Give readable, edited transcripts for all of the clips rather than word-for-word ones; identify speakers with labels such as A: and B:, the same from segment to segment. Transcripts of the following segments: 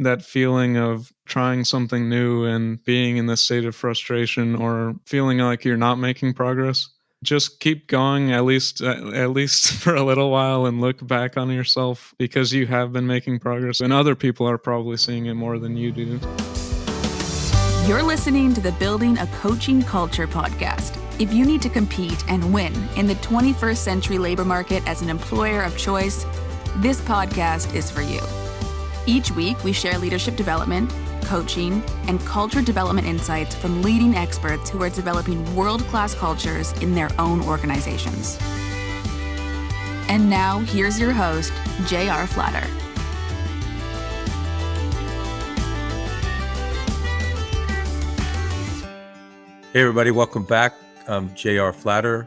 A: that feeling of trying something new and being in this state of frustration or feeling like you're not making progress, just keep going at least for a little while and look back on yourself because you have been making progress and other people are probably seeing it more than you do.
B: You're listening to the Building a Coaching Culture podcast. If you need to compete and win in the 21st century labor market as an employer of choice, this podcast is for you. Each week, we share leadership development, coaching, and culture development insights from leading experts who are developing world-class cultures in their own organizations. And now, here's your host, J.R. Flatter.
C: Hey everybody, welcome back. I'm J.R. Flatter.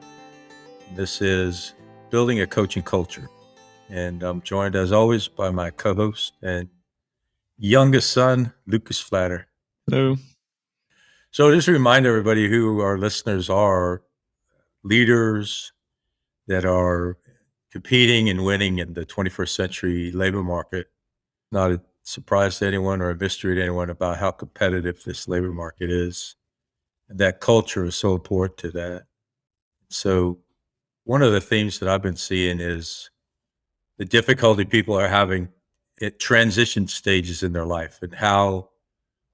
C: This is Building a Coaching Culture. And I'm joined as always by my co-host and youngest son, Lucas Flatter.
A: Hello.
C: So just to remind everybody who our listeners are, leaders that are competing and winning in the 21st century labor market. Not a surprise to anyone or a mystery to anyone about how competitive this labor market is. And that culture is so important to that. So one of the themes that I've been seeing is the difficulty people are having at transition stages in their life and how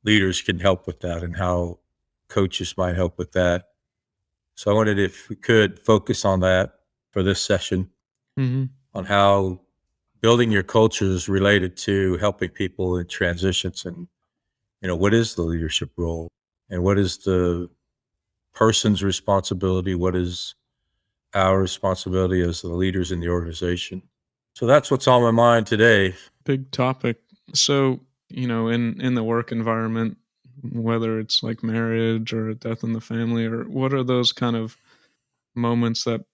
C: leaders can help with that and how coaches might help with that. So I wondered if we could focus on that for this session, on how building your culture is related to helping people in transitions and, what is the leadership role and what is the person's responsibility? What is our responsibility as the leaders in the organization? So that's what's on my mind today.
A: Big topic. So, in the work environment, whether it's like marriage or a death in the family, or what are those kind of moments that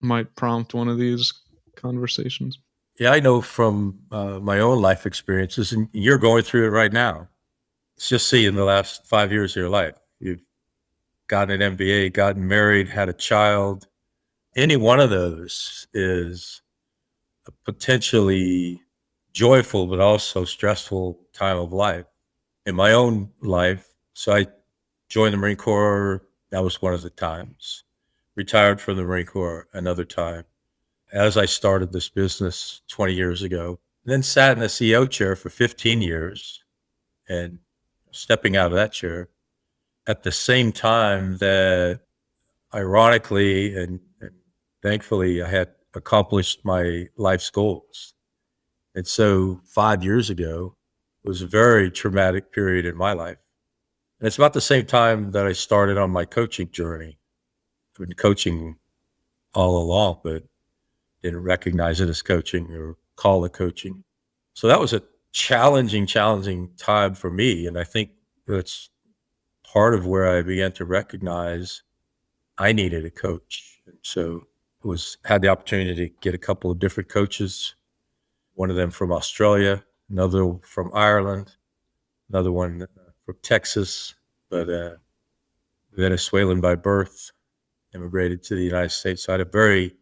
A: might prompt one of these conversations?
C: Yeah, I know from my own life experiences, and you're going through it right now. It's just see in the last 5 years of your life, you've gotten an MBA, gotten married, had a child. Any one of those is a potentially joyful but also stressful time of life. In my own life, so I joined the Marine Corps. That was one of the times. Retired from the Marine Corps another time. As I started this business 20 years ago, then sat in the CEO chair for 15 years and stepping out of that chair at the same time that ironically and thankfully I had accomplished my life's goals. And so 5 years ago was a very traumatic period in my life. And it's about the same time that I started on my coaching journey. I've been coaching all along, but didn't recognize it as coaching or call it coaching. So that was a challenging time for me. And I think that's part of where I began to recognize I needed a coach. And so had the opportunity to get a couple of different coaches, one of them from Australia, another from Ireland, another one from Texas, but Venezuelan by birth, immigrated to the United States. So I had a very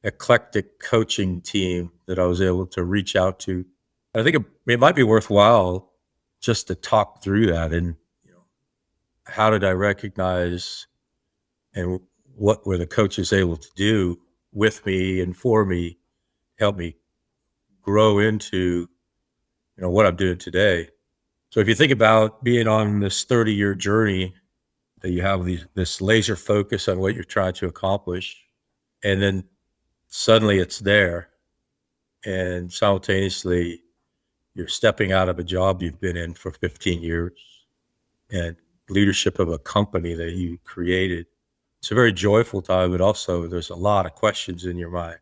C: eclectic coaching team that I was able to reach out to. I think it might be worthwhile just to talk through that and how did I recognize and what were the coaches able to do with me and for me, help me grow into what I'm doing today. So if you think about being on this 30-year journey, that you have this laser focus on what you're trying to accomplish, and then suddenly it's there, and simultaneously you're stepping out of a job you've been in for 15 years and leadership of a company that you created. It's a very joyful time, but also there's a lot of questions in your mind.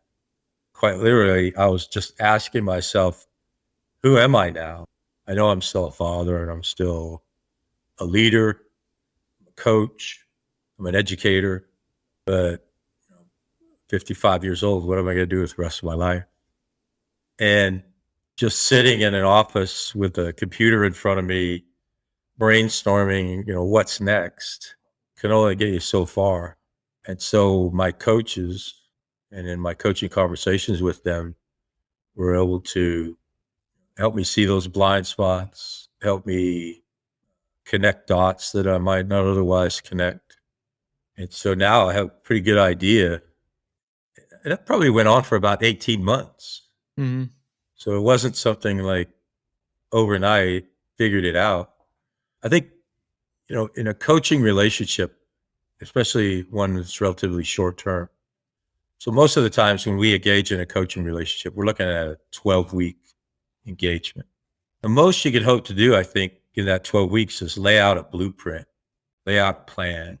C: Quite literally, I was just asking myself, who am I now? I know I'm still a father and I'm still a leader, a coach, I'm an educator, but 55 years old, what am I going to do with the rest of my life? And just sitting in an office with a computer in front of me, brainstorming, what's next, can only get you so far. And so my coaches, and in my coaching conversations with them, were able to help me see those blind spots, help me connect dots that I might not otherwise connect. And so now I have a pretty good idea. And that probably went on for about 18 months.
A: Mhm.
C: So it wasn't something like overnight figured it out. I think, in a coaching relationship, especially one that's relatively short term. So most of the times when we engage in a coaching relationship, we're looking at a 12-week engagement. The most you could hope to do, I think, in that 12 weeks is lay out a blueprint, lay out a plan,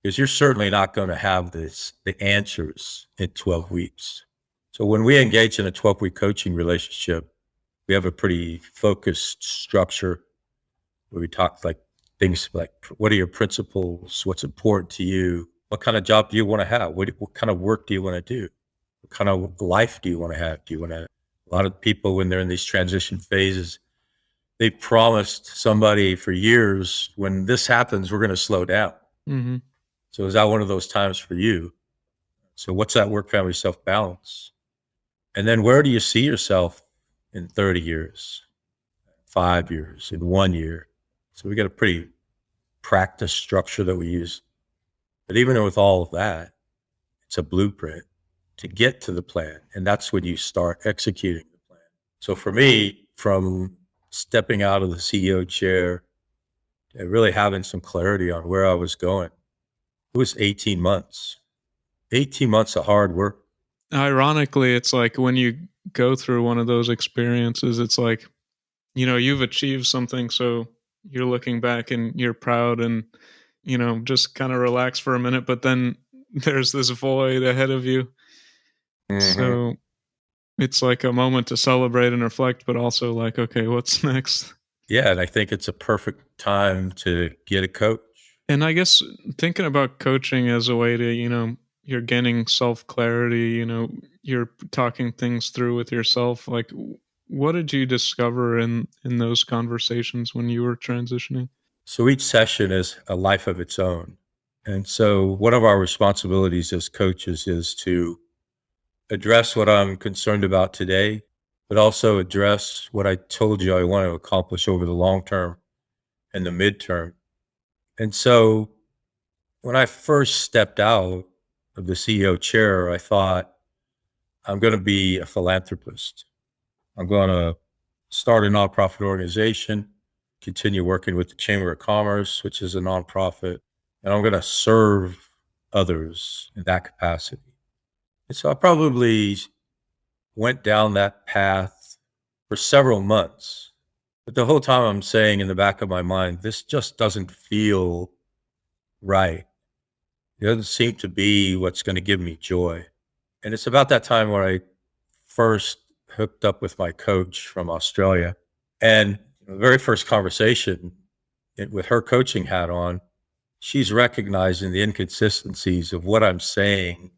C: because you're certainly not going to have the answers in 12 weeks. So when we engage in a 12-week coaching relationship, we have a pretty focused structure where we talk like things like, what are your principles? What's important to you? What kind of job do you want to have? What kind of work do you want to do? What kind of life do you want to have? A lot of people, when they're in these transition phases, they promised somebody for years, when this happens, we're going to slow down.
A: Mhm.
C: So is that one of those times for you? So what's that work family self balance? And then where do you see yourself in 30 years, 5 years, in 1 year? So we got a pretty practice structure that we use. But even with all of that, it's a blueprint to get to the plan. And that's when you start executing the plan. So for me, from stepping out of the CEO chair and really having some clarity on where I was going, it was 18 months. 18 months of hard work.
A: Ironically, it's like when you go through one of those experiences, it's like, you've achieved something, so you're looking back and you're proud and, just kinda relax for a minute, but then there's this void ahead of you.
C: Hmm.
A: So, it's like a moment to celebrate and reflect, but also like, "Okay, what's next?"
C: Yeah, and I think it's a perfect time to get a coach.
A: And I guess thinking about coaching as a way to, you're gaining self clarity, you're talking things through with yourself. Like, what did you discover in those conversations when you were transitioning?
C: So each session is a life of its own. And so one of our responsibilities as coaches is to address what I'm concerned about today, but also address what I told you I want to accomplish over the long term and the midterm. And so when I first stepped out of the CEO chair, I thought, I'm going to be a philanthropist. I'm going to start a nonprofit organization, continue working with the Chamber of Commerce, which is a nonprofit, and I'm going to serve others in that capacity. And so I probably went down that path for several months. But the whole time I'm saying in the back of my mind, this just doesn't feel right. It doesn't seem to be what's going to give me joy. And it's about that time where I first hooked up with my coach from Australia. And the very first conversation, with her coaching hat on, she's recognizing the inconsistencies of what I'm saying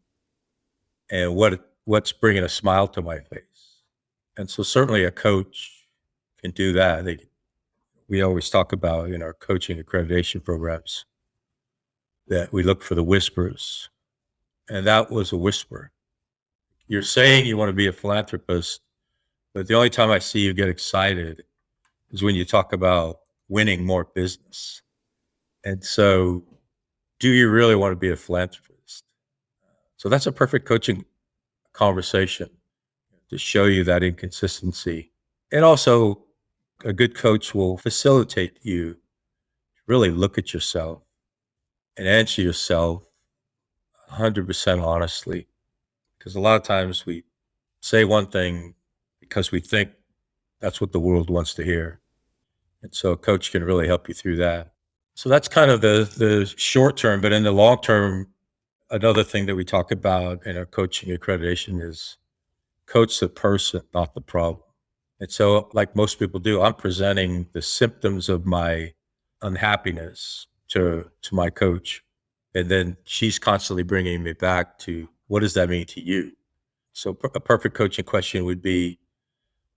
C: and what's bringing a smile to my face. And so certainly a coach can do that. We always talk about in our coaching accreditation programs that we look for the whispers. And that was a whisper. You're saying you want to be a philanthropist, but the only time I see you get excited is when you talk about winning more business. And so, do you really want to be a philanthropist? So that's a perfect coaching conversation to show you that inconsistency. And also, a good coach will facilitate you to really look at yourself and answer yourself 100% honestly. Because a lot of times we say one thing because we think that's what the world wants to hear. And so a coach can really help you through that. So that's kind of the short term, but in the long term, another thing that we talk about in our coaching accreditation is coach the person, not the problem. And so, like most people do, I'm presenting the symptoms of my unhappiness to my coach. And then she's constantly bringing me back to, what does that mean to you? So a perfect coaching question would be,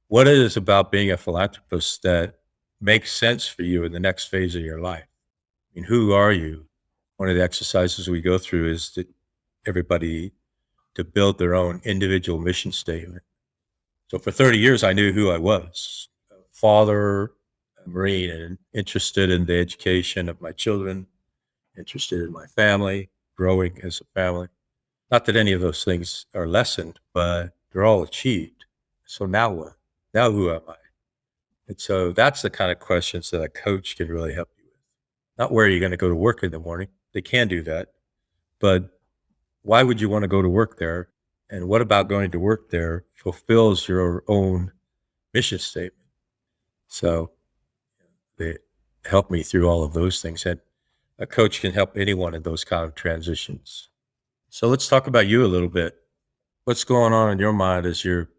C: what it is about being a philanthropist that makes sense for you in the next phase of your life? I mean, who are you? One of the exercises we go through is that everybody to build their own individual mission statement. So for 30 years, I knew who I was: a father, a Marine, and interested in the education of my children, interested in my family, growing as a family. Not that any of those things are lessened, but they're all achieved. So now what? Now who am I? And so that's the kind of questions that a coach can really help you with. Not where are you going to go to work in the morning? They can do that. But why would you want to go to work there? And what about going to work there fulfills your own mission statement? So they help me through all of those things. And a coach can help anyone in those kind of transitions. So let's talk about you a little bit. What's going on in your mind as you're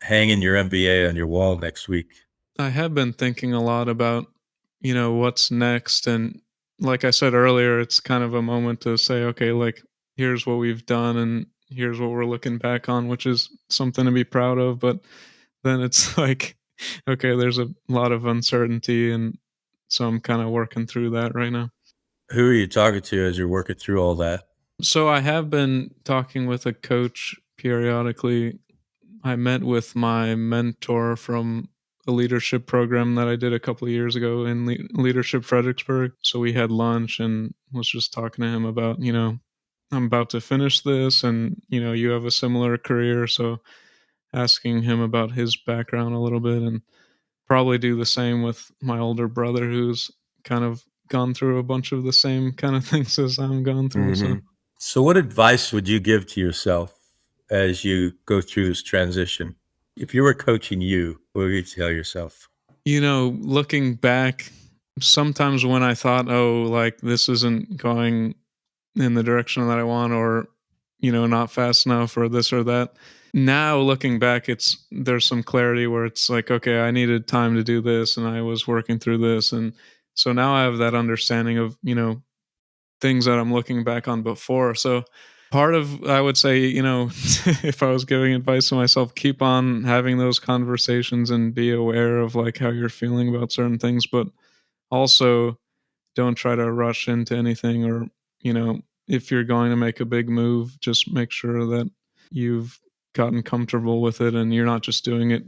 C: hanging your MBA on your wall next week?
A: I have been thinking a lot about, what's next. And like I said earlier, it's kind of a moment to say, okay, like, here's what we've done and here's what we're looking back on, which is something to be proud of. But then it's like, okay, there's a lot of uncertainty. And so I'm kind of working through that right now.
C: Who are you talking to as you're working through all that?
A: So I have been talking with a coach periodically. I met with my mentor from a leadership program that I did a couple of years ago in Leadership Fredericksburg. So we had lunch and was just talking to him about, I'm about to finish this and, you have a similar career. So asking him about his background a little bit and probably do the same with my older brother who's kind of gone through a bunch of the same kind of things as I'm gone through. So
C: Hmm. So, what advice would you give to yourself as you go through this transition? If you were coaching you, what would you tell yourself?
A: Looking back, sometimes when I thought, oh, like this isn't going in the direction that I want, or, not fast enough, or this or that. Now looking back, there's some clarity where it's like, okay, I needed time to do this and I was working through this. And so now I have that understanding of, things that I'm looking back on before. So part of, I would say, if I was giving advice to myself, keep on having those conversations and be aware of like how you're feeling about certain things, but also don't try to rush into anything, or, if you're going to make a big move, just make sure that you've gotten comfortable with it and you're not just doing it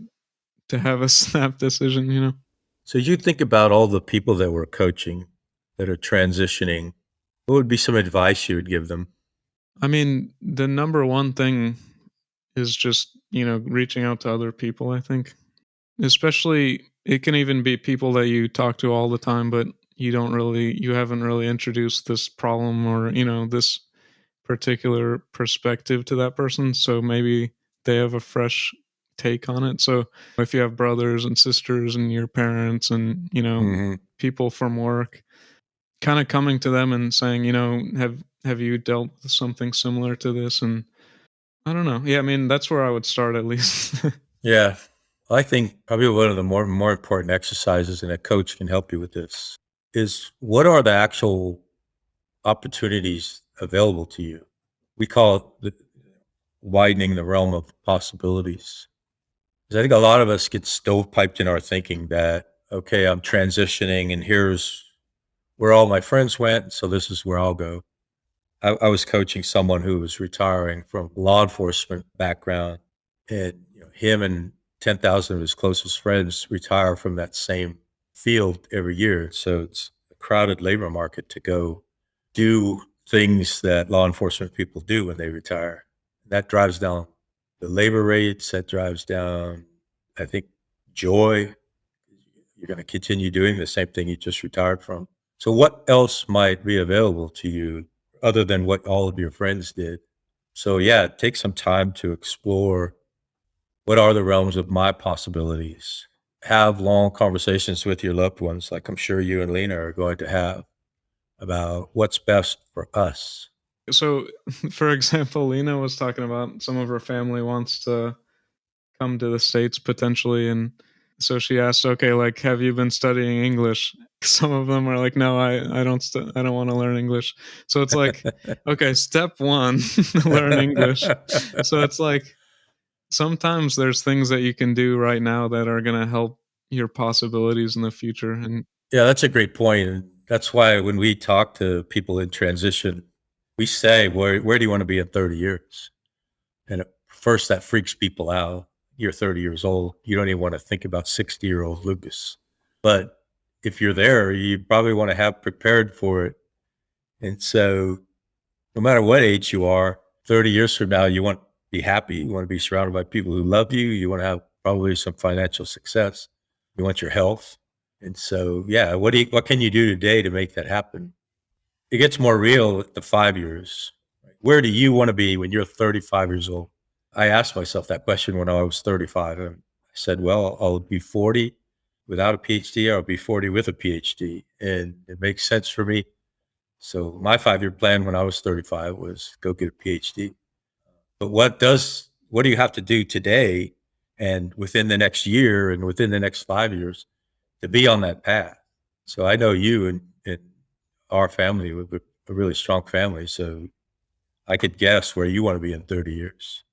A: to have a snap decision.
C: So, as you think about all the people that we're coaching that are transitioning, what would be some advice you would give them?
A: I mean, the number one thing is just, reaching out to other people, I think. Especially, it can even be people that you talk to all the time, but you haven't really introduced this problem or, this particular perspective to that person. So maybe they have a fresh take on it. So if you have brothers and sisters and your parents and,
C: Hmm.
A: people from work, kind of coming to them and saying, have you dealt with something similar to this? And I don't know. Yeah, I mean, that's where I would start at least.
C: Yeah. I think probably one of the more important exercises, and a coach can help you with this, is what are the actual opportunities available to you? We call it widening the realm of possibilities. 'Cause I think a lot of us get stovepiped in our thinking that, okay, I'm transitioning and here's where all my friends went, so this is where I'll go. I was coaching someone who was retiring from law enforcement background, and him and 10,000 of his closest friends retire from that same field every year. So it's a crowded labor market to go do things that law enforcement people do when they retire. That drives down the labor rates, that drives down, I think, joy. You're going to continue doing the same thing you just retired from. So, what else might be available to you other than what all of your friends did? So, yeah, take some time to explore what are the realms of my possibilities. Have long conversations with your loved ones, like I'm sure you and Lena are going to have, about what's best for us.
A: So, for example, Lena was talking about some of her family wants to come to the States potentially. And so she asked, okay, like, have you been studying English? Some of them are like, no, I don't want to learn English. So it's like, okay, step one, learn English. So it's like, sometimes there's things that you can do right now that are going to help your possibilities in the future. And
C: Yeah, that's a great point, and that's why when we talk to people in transition, we say, where do you want to be in 30 years? And at first, that freaks people out. you're 30 years old. You don't even want to think about 60-year-old Lucas. But if you're there, you probably want to have prepared for it. And so no matter what age you are, 30 years from now, you want to be happy. You want to be surrounded by people who love you. You want to have probably some financial success. You want your health. And so, yeah, what can you do today to make that happen? It gets more real at the 5 years. Where do you want to be when you're 35 years old? I asked myself that question when I was 35. And I said, well, I'll be 40 without a PhD, or I'll be 40 with a PhD. And it makes sense for me. So my 5-year plan when I was 35 was go get a PhD. But what do you have to do today and within the next year and within the next 5 years to be on that path? So I know you and our family, we're a really strong family. So I could guess where you want to be in 30 years.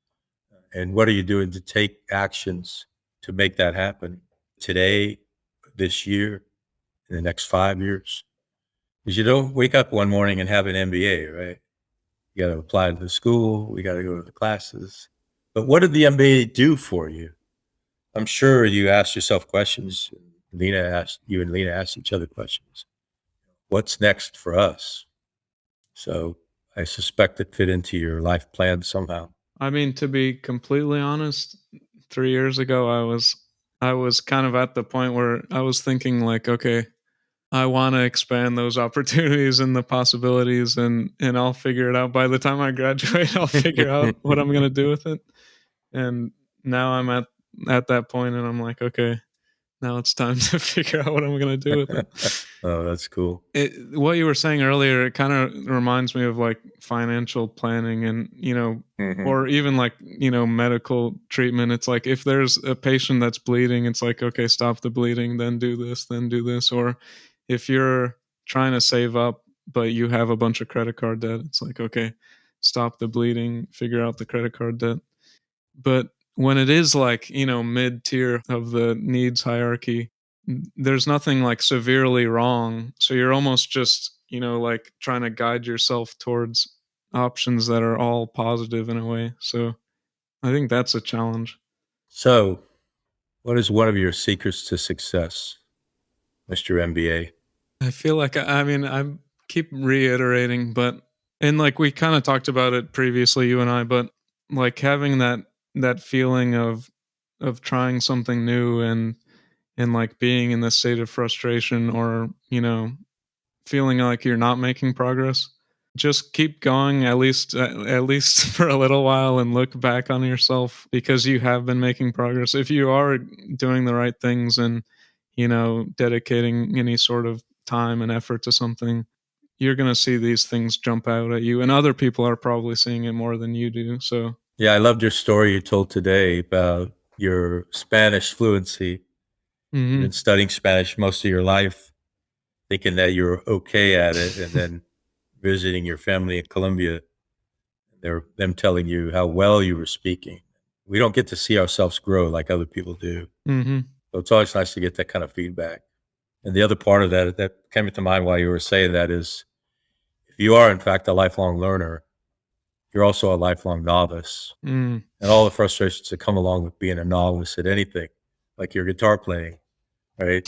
C: And what are you doing to take actions to make that happen today, this year, in the next 5 years? Because you don't wake up one morning and have an MBA, right? You got to apply to the school. We got to go to the classes. But what did the MBA do for you? I'm sure you asked yourself questions. You and Lena asked each other questions. What's next for us? So I suspect it fit into your life plan somehow.
A: I mean, to be completely honest, 3 years ago, I was kind of at the point where I was thinking like, "Okay, I wanna expand those opportunities and the possibilities, and I'll figure it out. By the time I graduate, I'll figure out what I'm gonna do with it." And now I'm at that point, and I'm like, "Okay, now it's time to figure out what I'm gonna do with it."
C: Oh, that's cool.
A: What you were saying earlier, it kinda reminds me of, like, financial planning and,
C: Hmm.
A: or even, like, medical treatment. It's like if there's a patient that's bleeding, it's like, "Okay, stop the bleeding, then do this, then do this." Or if you're trying to save up, but you have a bunch of credit card debt, it's like, "Okay, stop the bleeding, figure out the credit card debt." But when it is like, mid-tier of the needs hierarchy, there's nothing like severely wrong. So you're almost just, like trying to guide yourself towards options that are all positive in a way. So I think that's a challenge.
C: So, what is one of your secrets to success, Mr. MBA?
A: I feel like I mean, I keep reiterating, but and like we kind of talked about it previously, you and I, but like having that feeling of trying something new and like being in this state of frustration or feeling like you're not making progress, just keep going at least for a little while and look back on yourself because you have been making progress if you are doing the right things and dedicating any sort of time and effort to something. You're going to see these things jump out at you, and other people are probably seeing it more than you do. So
C: Yeah, I loved your story you told today about your Spanish fluency. You've been
A: mhm,
C: studying Spanish most of your life, thinking that you're okay at it, and then visiting your family in Colombia, they're them telling you how well you were speaking. We don't get to see ourselves grow like other people do.
A: mhm,
C: So it's always nice to get that kind of feedback. And the other part of that came to mind while you were saying that is if you are in fact a lifelong learner, you're also a lifelong novice.
A: mm.
C: And all the frustrations that come along with being a novice at anything, like your guitar playing, right?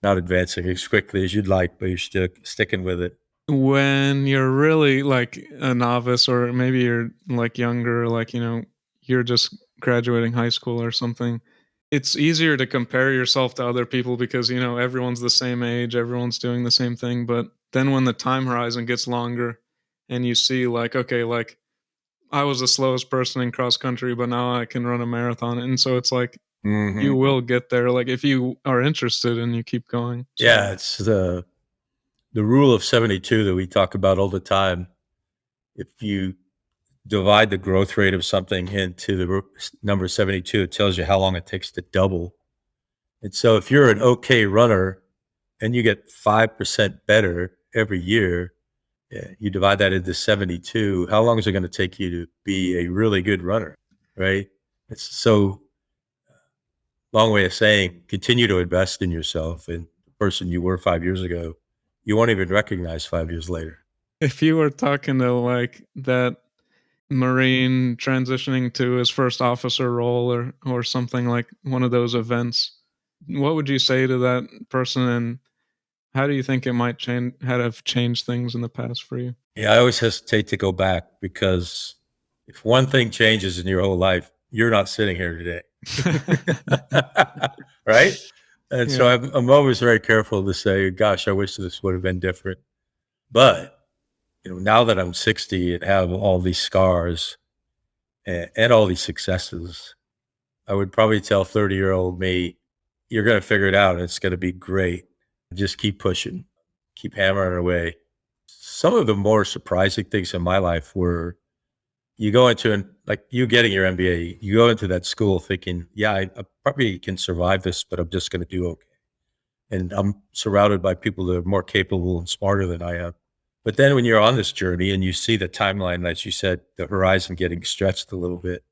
C: Not advancing as quickly as you'd like, but you're still sticking with it.
A: When you're really like a novice, or maybe you're like younger, like, you're just graduating high school or something, it's easier to compare yourself to other people because, everyone's the same age, everyone's doing the same thing. But then when the time horizon gets longer and you see, like, okay, like I was the slowest person in cross country, but now I can run a marathon. And so it's like you
C: Hmm.
A: will get there, like if you are interested and you keep going. So,
C: Yeah, it's the rule of 72 that we talk about all the time. If you divide the growth rate of something into the number 72, it tells you how long it takes to double. And so if you're an okay runner and you get 5% better every year, you divide that into 72, how long is it going to take you to be a really good runner, right? It's so long way of saying continue to invest in yourself and the person you were 5 years ago, you won't even recognize 5 years later.
A: if you were talking to like that Marine transitioning to his first officer role or something like one of those events. What would you say to that person, and how do you think it might have changed things in the past for you?
C: Yeah, I always hesitate to go back because if one thing changes in your whole life, you're not sitting here today. Right? And so
A: Yeah.
C: I'm always very careful to say, gosh, I wish this would have been different. But, now that I'm 60 and have all these scars and all these successes, I would probably tell 30-year-old me, you're going to figure it out and it's going to be great. Just keep pushing, keep hammering away. Some of the more surprising things in my life were you go into, like you getting your MBA, you go into that school thinking, yeah, I probably can survive this, but I'm just going to do okay. And I'm surrounded by people that are more capable and smarter than I am. But then when you're on this journey and you see the timeline, as you said, the horizon getting stretched a little bit,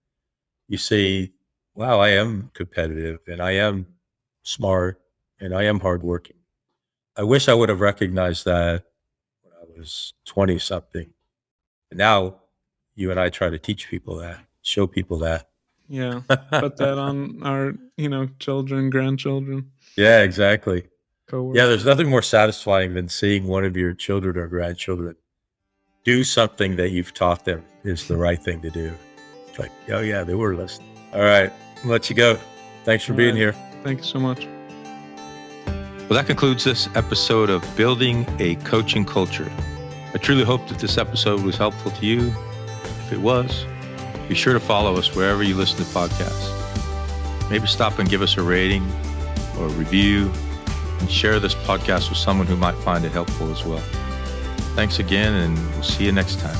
C: you see, wow, I am competitive and I am smart and I am hardworking. I wish I would have recognized that when I was 20 something. And now you and I try to teach people that, show people that.
A: Yeah. Put that on our, children, grandchildren,
C: Yeah, exactly. Yeah,
A: coworkers.
C: there's nothing more satisfying than seeing one of your children or grandchildren do something that you've taught them is the right thing to do. It's like, oh yeah, they were listening. All right, I'll let you go. Thanks for
A: All
C: being
A: right.
C: here.
A: Thank you so much.
C: Well, that concludes this episode of Building a Coaching Culture. I truly hope that this episode was helpful to you. If it was, be sure to follow us wherever you listen to podcasts. Maybe stop and give us a rating or a review and share this podcast with someone who might find it helpful as well. Thanks again, and we'll see you next time.